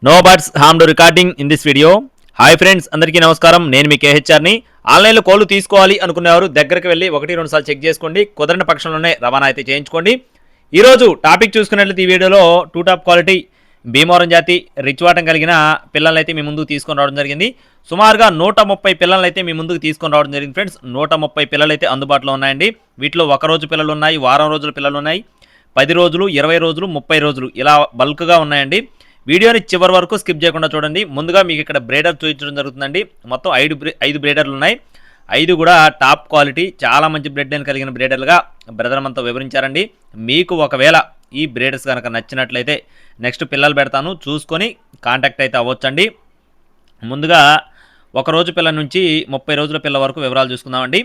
No birds harm to recording in this video. Hi friends, అందరికీ నమస్కారం. నేను మీ కేహెచ్ఆర్ని. ఆన్లైన్లో కోళ్ళు తీసుకోవాలి అనుకునేవారు దగ్గరికి వెళ్ళి 1-2 సార్లు చెక్ చేసుకోండి. కుదరని పక్షంలోనే రవాణా అయితే చేయించుకోండి. ఈరోజు టాపిక్ చూసుకున్నట్లయితే ఈ వీడియోలో 2 టాప్ క్వాలిటీ భీమవరం జాతి రిచ్ వాటం కలిగిన పిల్లల్ని అయితే మీ ముందుకు తీసుకొని రావడం జరిగింది. సుమారుగా 130 పిల్లల్ని అయితే మీ ముందుకు తీసుకొని రావడం జరిగింది ఫ్రెండ్స్. 130 పిల్లలు అయితే అందుబాటులో ఉన్నాయండి. వీటిలో ఒక రోజు పిల్లలు ఉన్నాయి, వారం రోజుల పిల్లలు ఉన్నాయి, 10 రోజులు, 20 రోజులు, 30 రోజులు ఇలా బల్క్గా ఉన్నాయండి. వీడియోని చివరి వరకు స్కిప్ చేయకుండా చూడండి. ముందుగా మీకు ఇక్కడ బ్రేడర్ చూపించడం జరుగుతుందండి. మొత్తం 5 బ్రేడర్లు ఉన్నాయి. 5 కూడా టాప్ క్వాలిటీ చాలా మంచి బ్రెడ్ అని కలిగిన బ్రేడర్లుగా బ్రదర్ మనతో వివరించారండి. మీకు ఒకవేళ ఈ బ్రేడర్స్ కనుక నచ్చినట్లయితే నెక్స్ట్ పిల్లలు పెడతాను, చూసుకొని కాంటాక్ట్ అయితే అవ్వచ్చండి. ముందుగా ఒక రోజు పిల్ల నుంచి 30 రోజుల పిల్ల వరకు వివరాలు చూసుకుందామండి.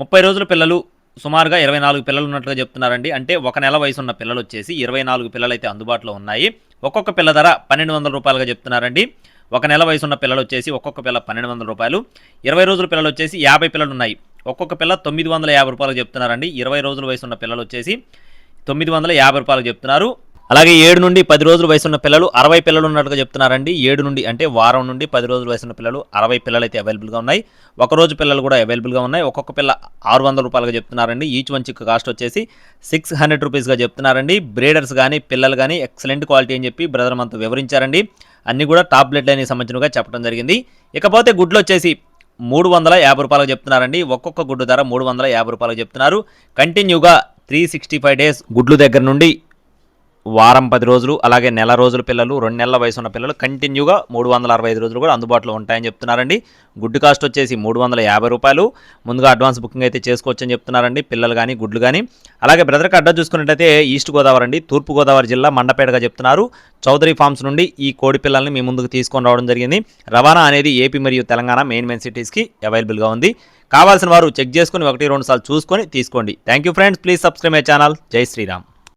30 రోజుల పిల్లలు సుమారుగా 24 పిల్లలు ఉన్నట్లుగా చెప్తున్నారండి. అంటే ఒక నెల వయసు ఉన్న పిల్లలు వచ్చేసి 24 పిల్లలు అయితే అందుబాటులో ఉన్నాయి. ఒక్కొక్క పిల్ల ధర 1200 రూపాయలుగా చెప్తున్నారండి. ఒక నెల వయసు ఉన్న పిల్లలు వచ్చేసి ఒక్కొక్క పిల్ల 1200 రూపాయలు. 20 రోజుల పిల్లలు వచ్చేసి 50 పిల్లలు ఉన్నాయి. ఒక్కొక్క పిల్ల 950 రూపాయలు చెప్తున్నారండి. 20 రోజుల వయసు ఉన్న పిల్లలు వచ్చేసి 950 రూపాయలు చెప్తున్నారు. అలాగే 7 నుండి 10 రోజుల వయసు ఉన్న పిల్లలు 60 పిల్లలు ఉన్నట్టుగా చెప్తున్నారండి. 7 నుండి అంటే వారం నుండి 10 రోజుల వయసు ఉన్న పిల్లలు 60 పిల్లలు అయితే అవైలబుల్గా ఉన్నాయి. ఒక రోజు పిల్లలు కూడా అవైలబుల్గా ఉన్నాయి. ఒక్కొక్క పిల్ల 600 రూపాయలుగా చెప్తున్నారండి. ఈచ్ వన్ చిక్ కాస్ట్ వచ్చేసి 600 రూపీస్గా చెప్తున్నారండి. బ్రీడర్స్ కానీ పిల్లలు కానీ ఎక్సలెంట్ క్వాలిటీ అని చెప్పి బ్రదర్ మనతో వివరించారండి. అన్నీ కూడా టాప్ బ్లడ్ లైన్కి సంబంధించినగా చెప్పడం జరిగింది. ఇకపోతే గుడ్లు వచ్చేసి 350 రూపాయలకు చెప్తున్నారండి. ఒక్కొక్క గుడ్డు ధర 350 రూపాయలకు చెప్తున్నారు. కంటిన్యూగా 365 డేస్ గుడ్లు దగ్గర నుండి వారం 10 రోజులు, అలాగే నెల రోజుల పిల్లలు, 2 నెలల వయసు ఉన్న పిల్లలు కంటిన్యూగా 365 రోజులు కూడా అందుబాటులో ఉంటాయని చెప్తున్నారండి. గుడ్డు కాస్ట్ వచ్చేసి 350 రూపాయలు. ముందుగా అడ్వాన్స్ బుకింగ్ అయితే చేసుకోవచ్చని చెప్తున్నారండి, పిల్లలు కానీ గుడ్లు కానీ. అలాగే బ్రదర్కి అడ్రస్ చూసుకున్నట్టయితే ఈస్ట్ గోదావరి అండి, తూర్పు గోదావరి జిల్లా మండపేటగా చెప్తున్నారు. చౌదరి ఫార్మ్స్ నుండి ఈ కోడి పిల్లల్ని మీ ముందుకు తీసుకొని రావడం జరిగింది. రవాణా అనేది ఏపీ మరియు తెలంగాణ మెయిన్ సిటీస్కి అవైలబుల్గా ఉంది. కావాల్సిన వారు చెక్ చేసుకుని 1-2 సార్లు చూసుకొని తీసుకోండి. Thank you friends, please subscribe my channel. జై శ్రీరామ్.